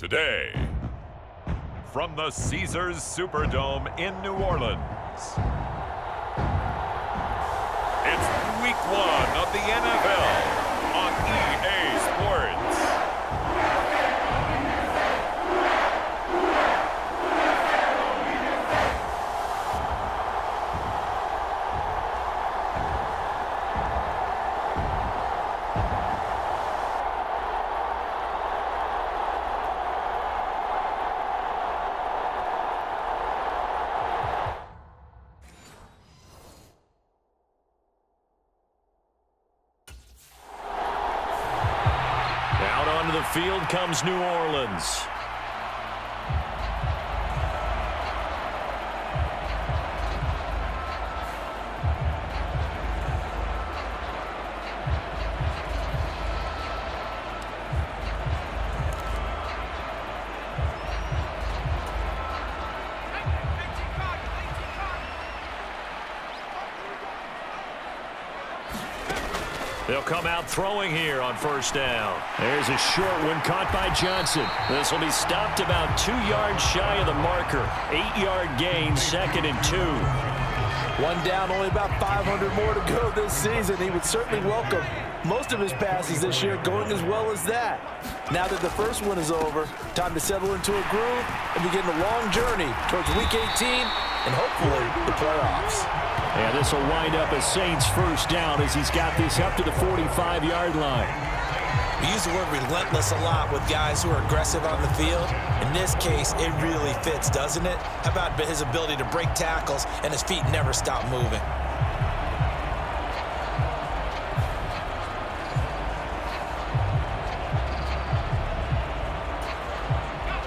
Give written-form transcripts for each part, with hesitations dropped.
Today, from the Caesars Superdome in New Orleans, it's Week 1 of the NFL on EA Sports. Field comes New Orleans. They'll come out throwing here on first down. There's a short one caught by Johnson. This will be stopped about 2 yards shy of the marker. 8-yard gain, 2nd and 2. One down, only about 500 more to go this season. He would certainly welcome most of his passes this year going as well as that. Now that the first one is over, time to settle into a groove and begin the long journey towards Week 18 and hopefully the playoffs. And this will wind up as Saints first down as he's got this up to the 45-yard line. We use the word relentless a lot with guys who are aggressive on the field. In this case, it really fits, doesn't it? How about his ability to break tackles and his feet never stop moving?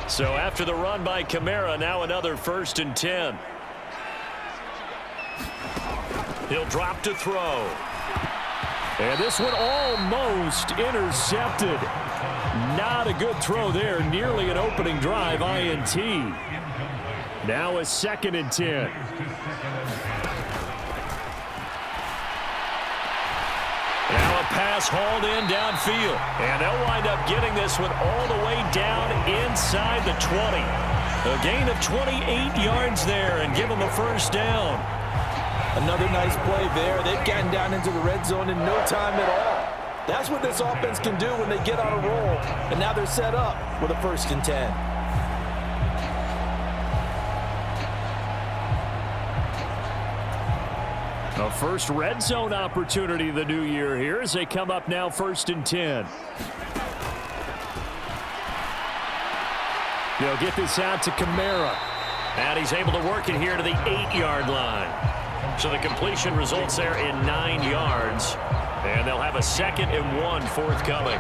So after the run by Kamara, now another 1st and 10. He'll drop to throw. And this one almost intercepted. Not a good throw there. Nearly an opening drive, INT. Now a 2nd and 10. Now a pass hauled in downfield. And they'll wind up getting this one all the way down inside the 20. A gain of 28 yards there and give them a first down. Another nice play there. They've gotten down into the red zone in no time at all. That's what this offense can do when they get on a roll. And now they're set up with a 1st and 10. A first red zone opportunity the new year here as they come up now 1st and 10. They'll get this out to Kamara. And he's able to work it here to the 8-yard line. So the completion results there in 9 yards. And they'll have a 2nd and 1 forthcoming.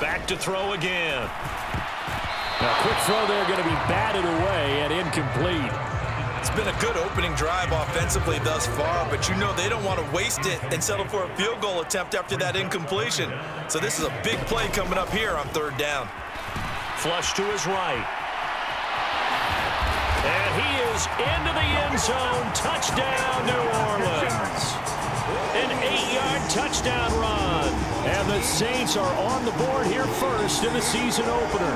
Back to throw again. A quick throw there going to be batted away and incomplete. It's been a good opening drive offensively thus far, but you know they don't want to waste it and settle for a field goal attempt after that incompletion. So this is a big play coming up here on 3rd down. Flush to his right. And he is into the end zone. Touchdown, New Orleans. An 8-yard touchdown run. And the Saints are on the board here first in the season opener.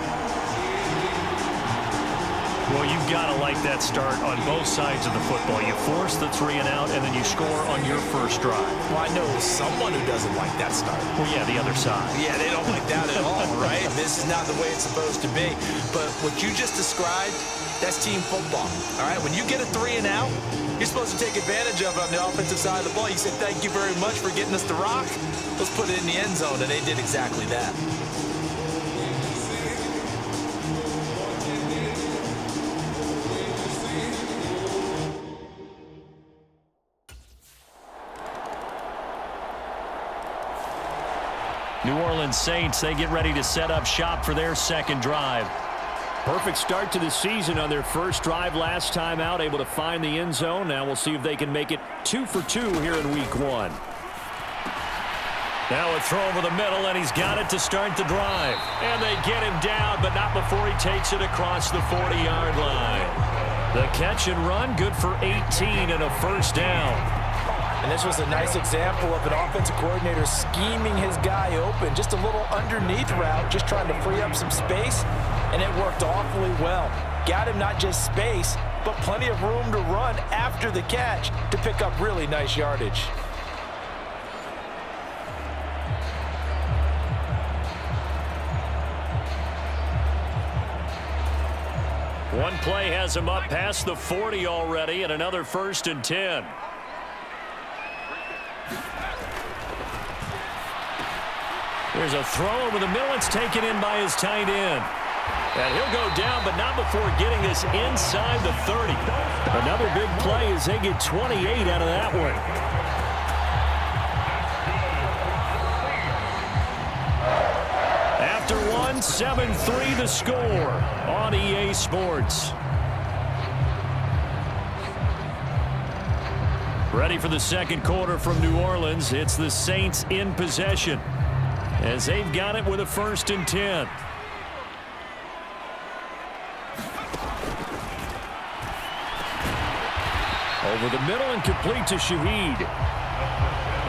Well, you've got to like that start on both sides of the football. You force the 3 and out, and then you score on your first drive. Well, I know someone who doesn't like that start. Well, yeah, the other side. Yeah, they don't like that at all, right? This is not the way it's supposed to be. But what you just described, that's team football, all right? When you get a 3 and out, you're supposed to take advantage of it on the offensive side of the ball. You said, thank you very much for getting us the rock. Let's put it in the end zone, and they did exactly that. New Orleans Saints, they get ready to set up shop for their 2nd drive. Perfect start to the season on their first drive last time out, able to find the end zone. Now we'll see if they can make it 2 for 2 here in Week 1. Now a throw over the middle, and he's got it to start the drive. And they get him down, but not before he takes it across the 40-yard line. The catch and run, good for 18 and a first down. And this was a nice example of an offensive coordinator scheming his guy open. Just a little underneath route, just trying to free up some space, and it worked awfully well. Got him not just space, but plenty of room to run after the catch to pick up really nice yardage. One play has him up past the 40 already, and another 1st and 10. There's a throw over the middle. It's taken in by his tight end. And he'll go down, but not before getting this inside the 30. Another big play as they get 28 out of that one. After one, 7-3 the score on EA Sports. Ready for the second quarter from New Orleans. It's the Saints in possession as they've got it with a 1st and 10. Over the middle and complete to Shaheed.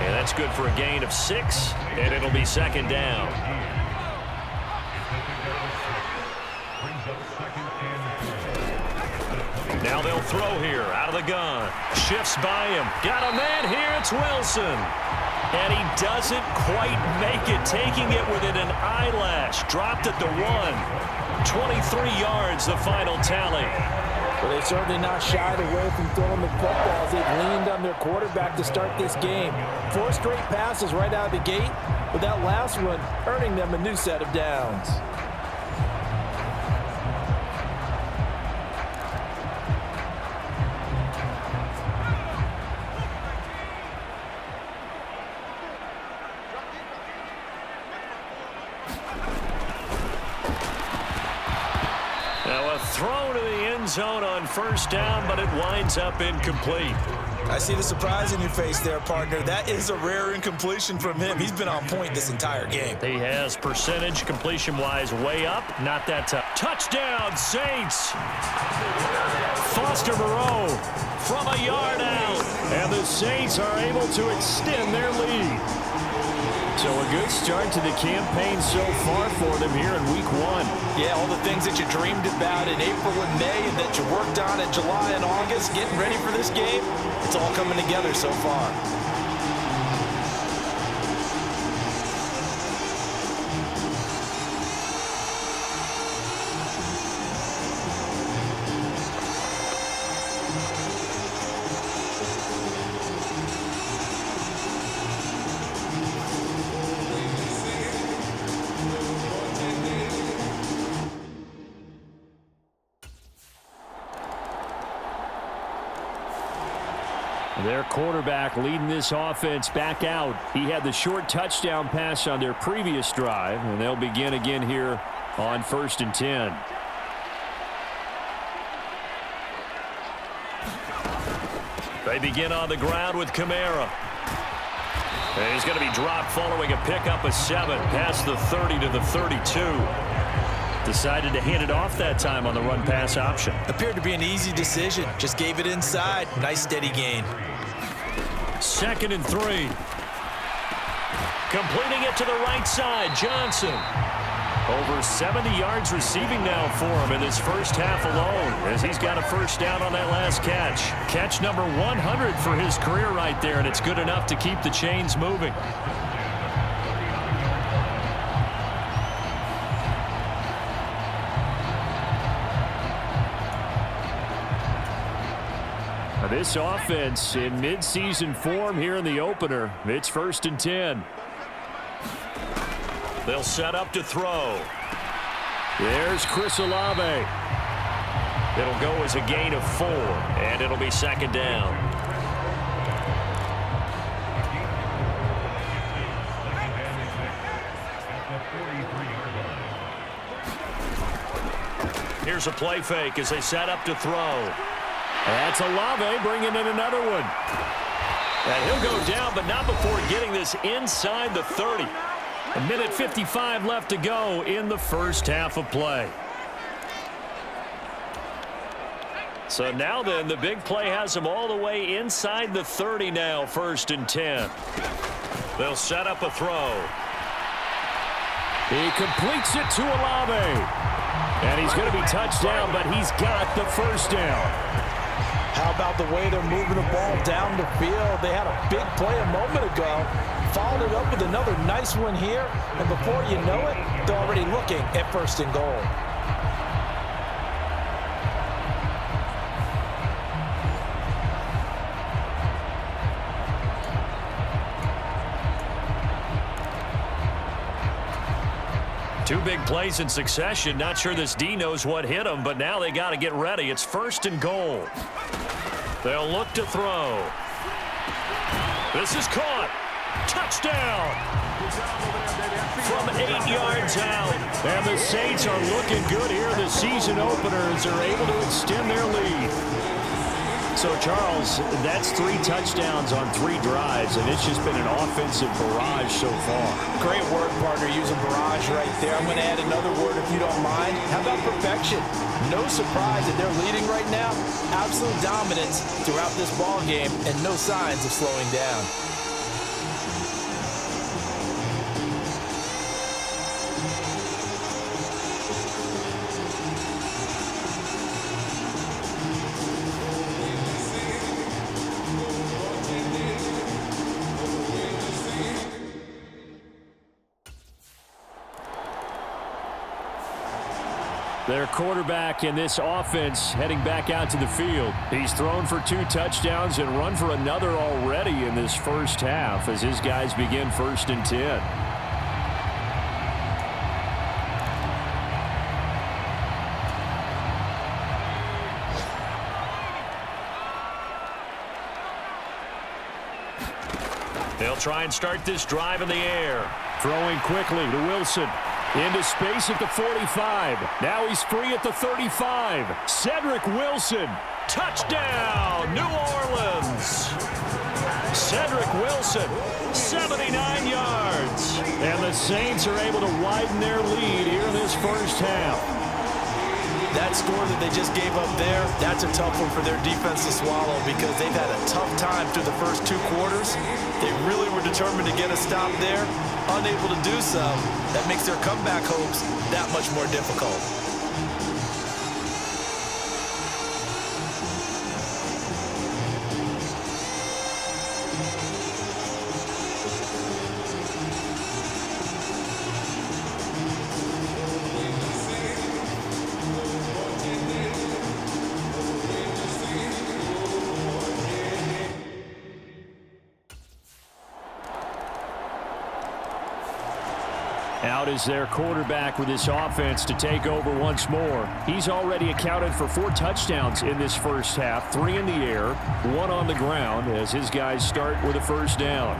And that's good for a gain of 6, and it'll be 2nd down. Now they'll throw here out of the gun. Shifts by him. Got a man here. It's Wilson. And he doesn't quite make it, taking it within an eyelash. Dropped at the 1. 23 yards, the final tally. Well, they certainly not shied away from throwing the footballs. They've leaned on their quarterback to start this game. 4 straight passes right out of the gate, with that last one earning them a new set of downs. Throw to the end zone on 1st down, but it winds up incomplete. I see the surprise in your face there, partner. That is a rare incompletion from him. He's been on point this entire game. He has percentage completion-wise way up. Not that tough. Touchdown, Saints. Foster Moreau from a yard out. And the Saints are able to extend their lead. So a good start to the campaign so far for them here in Week 1. Yeah, all the things that you dreamed about in April and May and that you worked on in July and August, getting ready for this game, it's all coming together so far. Their quarterback leading this offense back out. He had the short touchdown pass on their previous drive, and they'll begin again here on 1st and 10. They begin on the ground with Kamara. And he's going to be dropped following a pickup of 7 past the 30 to the 32. Decided to hand it off that time on the run-pass option. Appeared to be an easy decision. Just gave it inside. Nice steady gain. 2nd and 3. Completing it to the right side, Johnson. Over 70 yards receiving now for him in his first half alone, as he's got a 1st down on that last catch. Catch number 100 for his career right there, and it's good enough to keep the chains moving. This offense in midseason form here in the opener. It's 1st and 10. They'll set up to throw. There's Chris Olave. It'll go as a gain of 4, and it'll be 2nd down. Here's a play fake as they set up to throw. That's Olave bringing in another one. And he'll go down, but not before getting this inside the 30. 1:55 left to go in the first half of play. So now then, the big play has them all the way inside the 30 now, 1st and 10. They'll set up a throw. He completes it to Olave. And he's going to be touched down, but he's got the first down. How about the way they're moving the ball down the field? They had a big play a moment ago. Followed it up with another nice one here. And before you know it, they're already looking at 1st and goal. Two big plays in succession. Not sure this D knows what hit him, but now they got to get ready. It's 1st and goal. They'll look to throw. This is caught. Touchdown. From 8 yards out. And the Saints are looking good here. The season openers are able to extend their lead. So, Charles, that's 3 touchdowns on 3 drives, and it's just been an offensive barrage so far. Great word, partner, using barrage right there. I'm going to add another word if you don't mind. How about perfection? No surprise that they're leading right now. Absolute dominance throughout this ball game and no signs of slowing down. Their quarterback in this offense heading back out to the field. He's thrown for 2 touchdowns and run for another already in this first half as his guys begin 1st and 10. They'll try and start this drive in the air. Throwing quickly to Wilson. Into space at the 45. Now he's free at the 35. Cedric Wilson. Touchdown, New Orleans. Cedric Wilson, 79 yards. And the Saints are able to widen their lead here in this first half. That score that they just gave up there, that's a tough one for their defense to swallow because they've had a tough time through the first 2 quarters. They really were determined to get a stop there. Unable to do so, that makes their comeback hopes that much more difficult. Out is their quarterback with this offense to take over once more. He's already accounted for 4 touchdowns in this first half, 3 in the air, 1 on the ground as his guys start with a first down.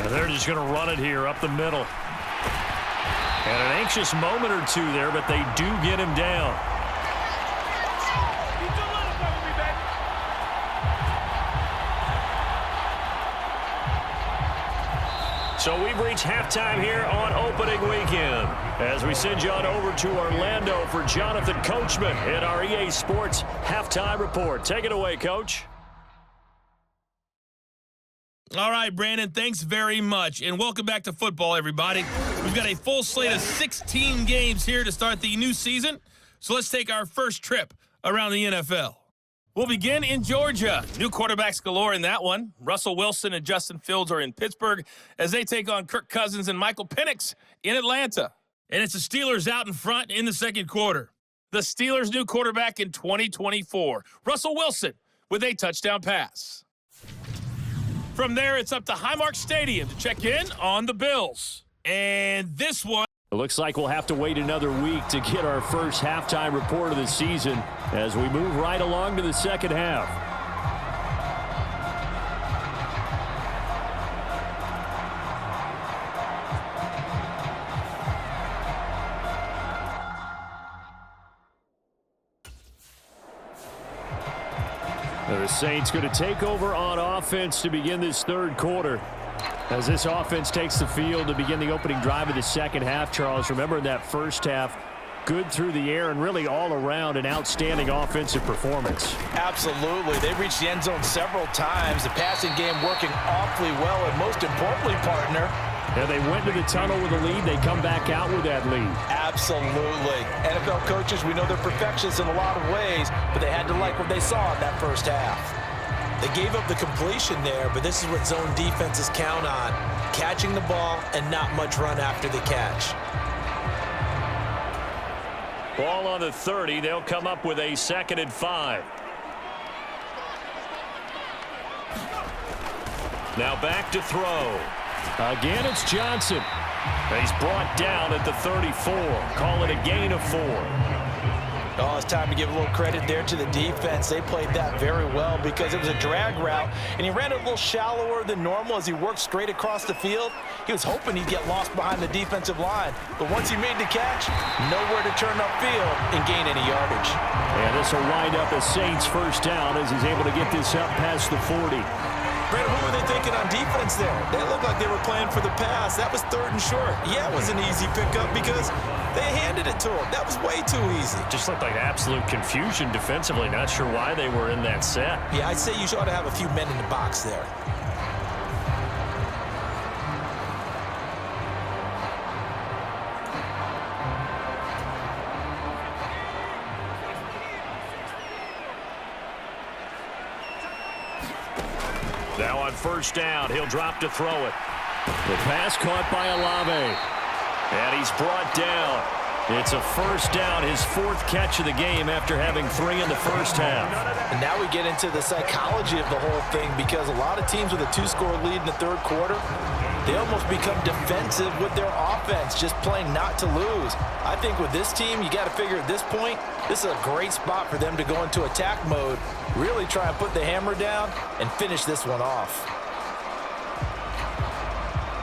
And they're just going to run it here up the middle. And an anxious moment or 2 there, but they do get him down. So we've reached halftime here on opening weekend as we send you on over to Orlando for Jonathan Coachman in our EA Sports Halftime Report. Take it away, Coach. All right, Brandon, thanks very much, and welcome back to football, everybody. We've got a full slate of 16 games here to start the new season, so let's take our first trip around the NFL. We'll begin in Georgia. New quarterbacks galore in that one. Russell Wilson and Justin Fields are in Pittsburgh as they take on Kirk Cousins and Michael Penix in Atlanta. And it's the Steelers out in front in the second quarter. The Steelers' new quarterback in 2024, Russell Wilson, with a touchdown pass. From there, it's up to Highmark Stadium to check in on the Bills. And this one. It looks like we'll have to wait another week to get our first halftime report of the season as we move right along to the second half. The Saints going to take over on offense to begin this third quarter. As this offense takes the field to begin the opening drive of the second half, Charles, remember in that first half, good through the air and really all around an outstanding offensive performance. Absolutely. They reached the end zone several times. The passing game working awfully well, and most importantly, partner, and they went to the tunnel with a lead. They come back out with that lead. Absolutely. NFL coaches, we know they're perfectionists in a lot of ways, but they had to like what they saw in that first half. They gave up the completion there, but this is what zone defenses count on. Catching the ball and not much run after the catch. Ball on the 30. They'll come up with a 2nd and 5. Now back to throw. Again, it's Johnson. He's brought down at the 34. Call it a gain of 4. Oh, it's time to give a little credit there to the defense. They played that very well because it was a drag route, and he ran it a little shallower than normal as he worked straight across the field. He was hoping he'd get lost behind the defensive line, but once he made the catch, nowhere to turn upfield and gain any yardage. And this will wind up as Saints first down as he's able to get this up past the 40. Brandon, what were they thinking on defense there? They looked like they were playing for the pass. That was 3rd and short. Yeah, it was an easy pickup because they handed it to him. That was way too easy. Just looked like absolute confusion defensively. Not sure why they were in that set. Yeah, I'd say you ought to have a few men in the box there. Now on first down, he'll drop to throw it. The pass caught by Olave. And he's brought down. It's a first down, his 4th catch of the game after having 3 in the first half. And now we get into the psychology of the whole thing because a lot of teams with a 2-score lead in the 3rd quarter, they almost become defensive with their offense, just playing not to lose. I think with this team, you got to figure at this point, this is a great spot for them to go into attack mode, really try and put the hammer down and finish this one off.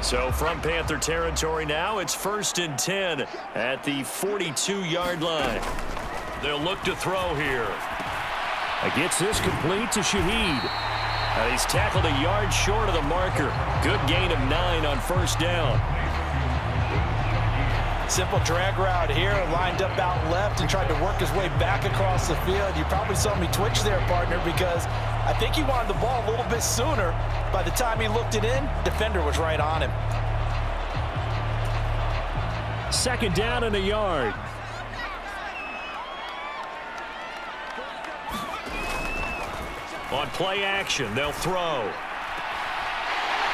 So from Panther territory now, it's 1st and 10 at the 42-yard line. They'll look to throw here. Gets this complete to Shaheed. And he's tackled a yard short of the marker. Good gain of 9 on first down. Simple drag route here, lined up out left and tried to work his way back across the field. You probably saw me twitch there, partner, because I think he wanted the ball a little bit sooner. By the time he looked it in, defender was right on him. 2nd down and a yard. On play action, they'll throw.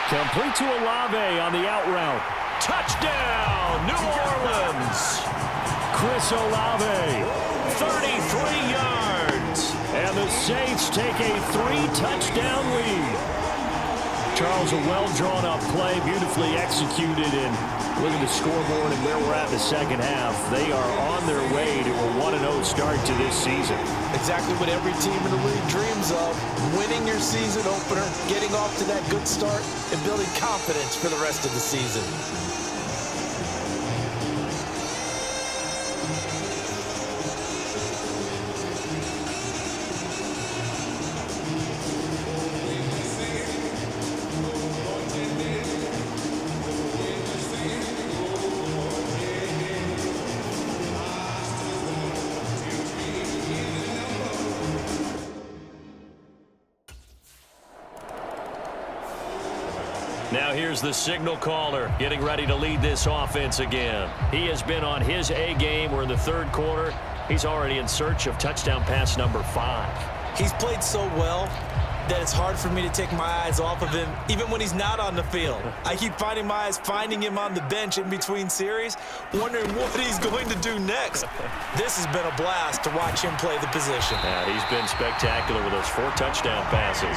Complete to Olave on the out route. Touchdown, New Orleans. Chris Olave, 33 yards. And the Saints take a 3-touchdown lead. Charles, a well-drawn-up play, beautifully executed, and look at the scoreboard and where we're at in the second half. They are on their way to a 1-0 start to this season. Exactly what every team in the league dreams of, winning your season opener, getting off to that good start, and building confidence for the rest of the season. Now here's the signal caller getting ready to lead this offense again. He has been on his A game. We're in the 3rd quarter. He's already in search of touchdown pass number 5. He's played so well that it's hard for me to take my eyes off of him, even when he's not on the field. I keep finding my eyes finding him on the bench in between series, wondering what he's going to do next. This has been a blast to watch him play the position. Yeah, he's been spectacular with those 4 touchdown passes.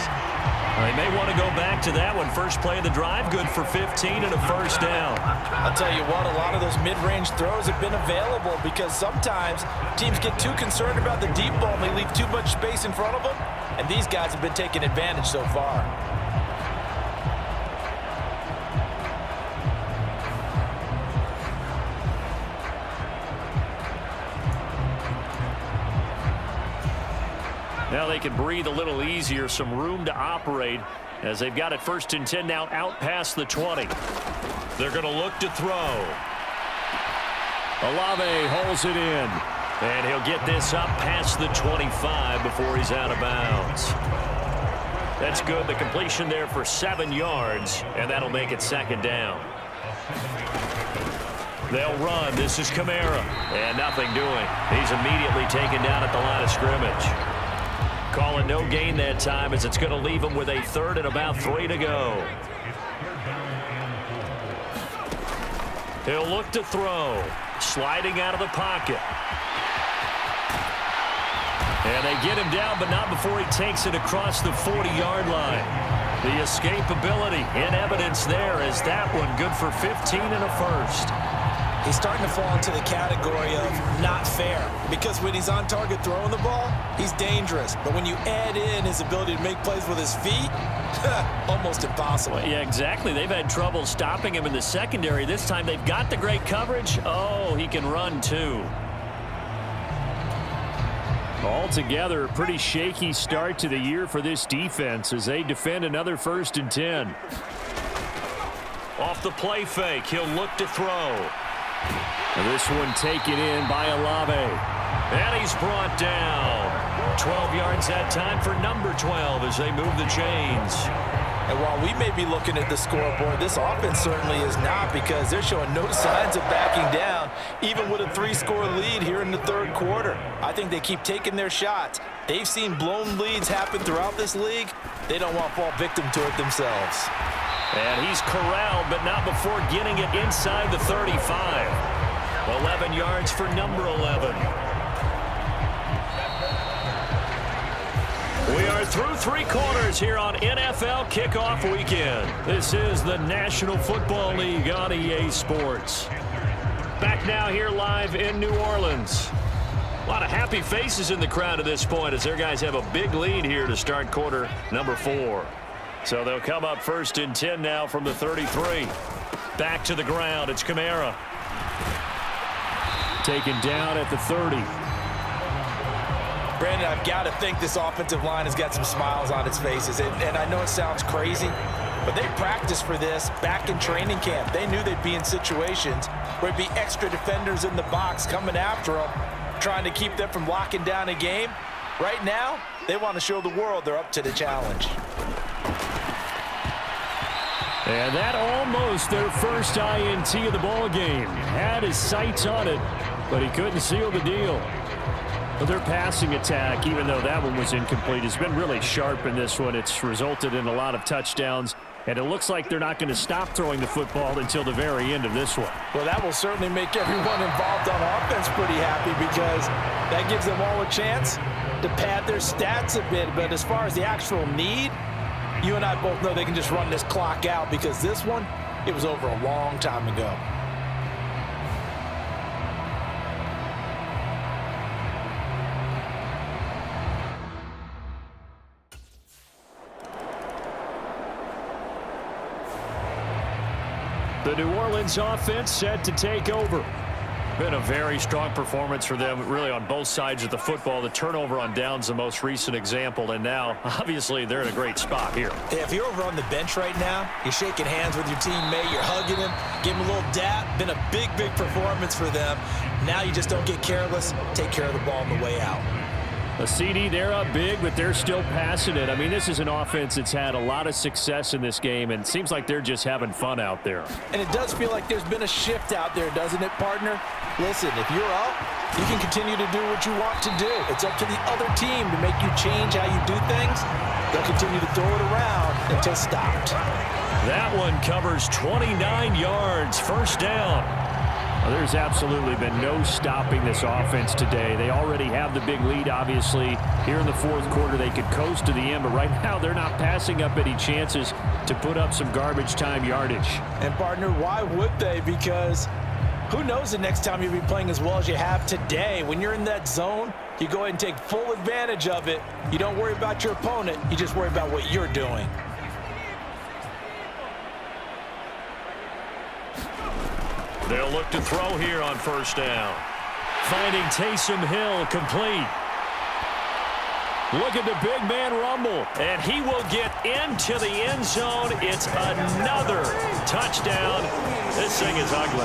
They may want to go back to that one. First play of the drive, good for 15 and a first down. I'll tell you what, a lot of those mid-range throws have been available because sometimes teams get too concerned about the deep ball and they leave too much space in front of them, and these guys have been taking advantage so far. Now they can breathe a little easier, some room to operate as they've got it 1st and 10 now out past the 20. They're going to look to throw. Olave holds it in. And he'll get this up past the 25 before he's out of bounds. That's good. The completion there for 7 yards, and that'll make it 2nd down. They'll run. This is Kamara. And nothing doing. He's immediately taken down at the line of scrimmage. Calling no gain that time as it's going to leave him with a 3rd and about 3 to go. He'll look to throw. Sliding out of the pocket. And they get him down, but not before he takes it across the 40-yard line. The escapability in evidence there as that one good for 15 and a 1st. He's starting to fall into the category of not fair, because when he's on target throwing the ball, he's dangerous. But when you add in his ability to make plays with his feet, almost impossible. Yeah, exactly. They've had trouble stopping him in the secondary. This time they've got the great coverage. Oh, he can run too. Altogether, a pretty shaky start to the year for this defense as they defend another 1st and 10. Off the play fake, he'll look to throw. This one taken in by Olave. And he's brought down. 12 yards that time for number 12 as they move the chains. And while we may be looking at the scoreboard, this offense certainly is not, because they're showing no signs of backing down, even with a 3-score lead here in the 3rd quarter. I think they keep taking their shots. They've seen blown leads happen throughout this league. They don't want to fall victim to it themselves. And he's corralled, but not before getting it inside the 35. 11 yards for number 11. We are through 3 quarters here on NFL Kickoff Weekend. This is the National Football League on EA Sports. Back now here live in New Orleans. A lot of happy faces in the crowd at this point as their guys have a big lead here to start quarter number 4. So they'll come up 1st and 10 now from the 33. Back to the ground. It's Kamara. Taken down at the 30. Brandon, I've got to think this offensive line has got some smiles on its faces. And I know it sounds crazy, but they practiced for this back in training camp. They knew they'd be in situations where it'd be extra defenders in the box coming after them, trying to keep them from locking down a game. Right now, they want to show the world they're up to the challenge. And that almost their first INT of the ball game. Had his sights on it, but he couldn't seal the deal. But their passing attack, even though that one was incomplete, has been really sharp in this one. It's resulted in a lot of touchdowns, and it looks like they're not going to stop throwing the football until the very end of this one. Well, that will certainly make everyone involved on offense pretty happy, because that gives them all a chance to pad their stats a bit. But as far as the actual need, you and I both know they can just run this clock out, because this one, it was over a long time ago. The New Orleans offense set to take over. Been a very strong performance for them, really, on both sides of the football. The turnover on downs, the most recent example, and now, obviously, they're in a great spot here. Yeah, if you're over on the bench right now, you're shaking hands with your teammate, you're hugging him, give him a little dap. Been a big, big performance for them. Now you just don't get careless. Take care of the ball on the way out. A CD, they're up big, but they're still passing it. I mean, this is an offense that's had a lot of success in this game, and it seems like they're just having fun out there. And it does feel like there's been a shift out there, doesn't it, partner? Listen, if you're up, you can continue to do what you want to do. It's up to the other team to make you change how you do things. They'll continue to throw it around until stopped. That one covers 29 yards, 1st down. Well, there's absolutely been no stopping this offense today. They already have the big lead, obviously. Here in the 4th quarter, they could coast to the end, but right now they're not passing up any chances to put up some garbage time yardage. And, partner, why would they? Because who knows the next time you'll be playing as well as you have today. When you're in that zone, you go ahead and take full advantage of it. You don't worry about your opponent. You just worry about what you're doing. They'll look to throw here on 1st down. Finding Taysom Hill complete. Look at the big man rumble. And he will get into the end zone. It's another touchdown. This thing is ugly.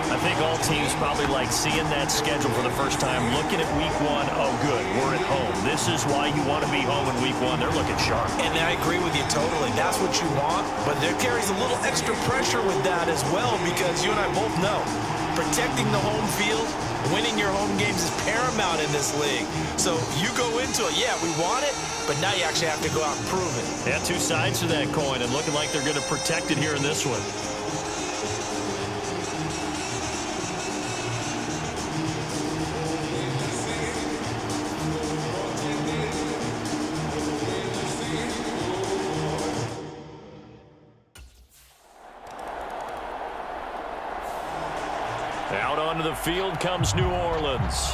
I think all teams probably like seeing that schedule for the first time, looking at week one. Oh, good, we're at home. This is why you want to be home in week one. They're looking sharp. And I agree with you totally. That's what you want. But there carries a little extra pressure with that as well, because you and I both know protecting the home field, winning your home games is paramount in this league. So you go into it, yeah, we want it, but now you actually have to go out and prove it. Yeah, two sides to that coin, and looking like they're going to protect it here in this one. Out onto the field comes New Orleans.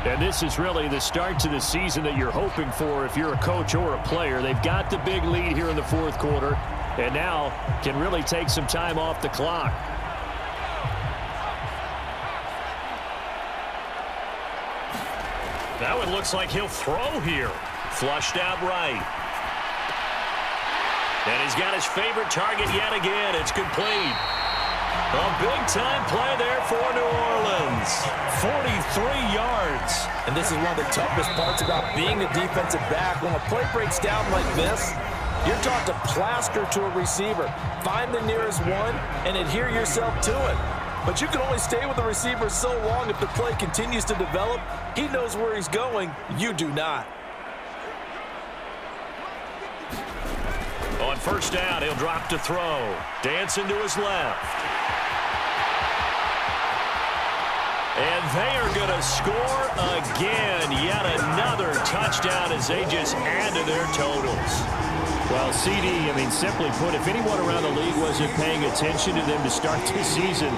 And this is really the start to the season that you're hoping for if you're a coach or a player. They've got the big lead here in the fourth quarter, and now can really take some time off the clock. That one looks like he'll throw here. Flushed out right. And he's got his favorite target yet again. It's complete. A big-time play there for New Orleans. 43 yards. And this is one of the toughest parts about being a defensive back. When a play breaks down like this, you're taught to plaster to a receiver. Find the nearest one and adhere yourself to it. But you can only stay with the receiver so long if the play continues to develop. He knows where he's going. You do not. On first down, he'll drop to throw. Dancing to his left. And they are going to score again. Yet another touchdown as they just add to their totals. Well, CD, simply put, if anyone around the league wasn't paying attention to them to start this season,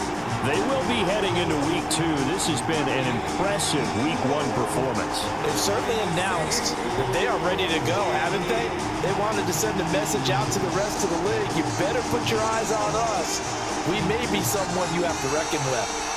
they will be heading into week 2. This has been an impressive week 1 performance. They've certainly announced that they are ready to go, haven't they? They wanted to send a message out to the rest of the league. You better put your eyes on us. We may be someone you have to reckon with.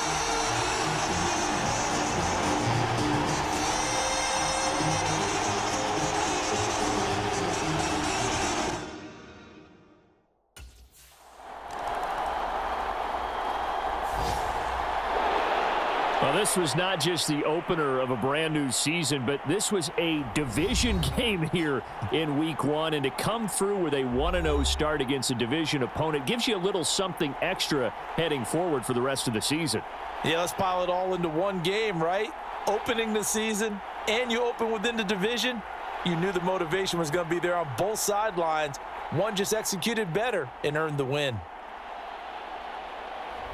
Well, this was not just the opener of a brand new season, but this was a division game here in week 1. And to come through with a 1-0 start against a division opponent gives you a little something extra heading forward for the rest of the season. Yeah, let's pile it all into one game, right? Opening the season, and you open within the division. You knew the motivation was going to be there on both sidelines. One just executed better and earned the win.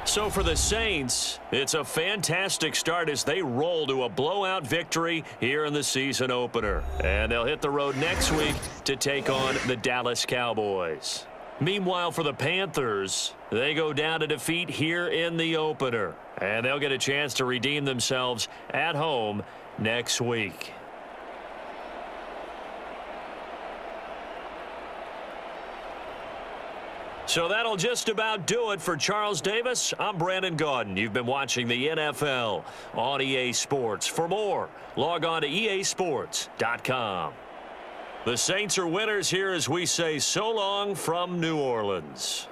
So for the Saints, it's a fantastic start as they roll to a blowout victory here in the season opener. And they'll hit the road next week to take on the Dallas Cowboys. Meanwhile, for the Panthers, they go down to defeat here in the opener. And they'll get a chance to redeem themselves at home next week. So that'll just about do it for Charles Davis. I'm Brandon Gaudin. You've been watching the NFL on EA Sports. For more, log on to easports.com. The Saints are winners here as we say so long from New Orleans.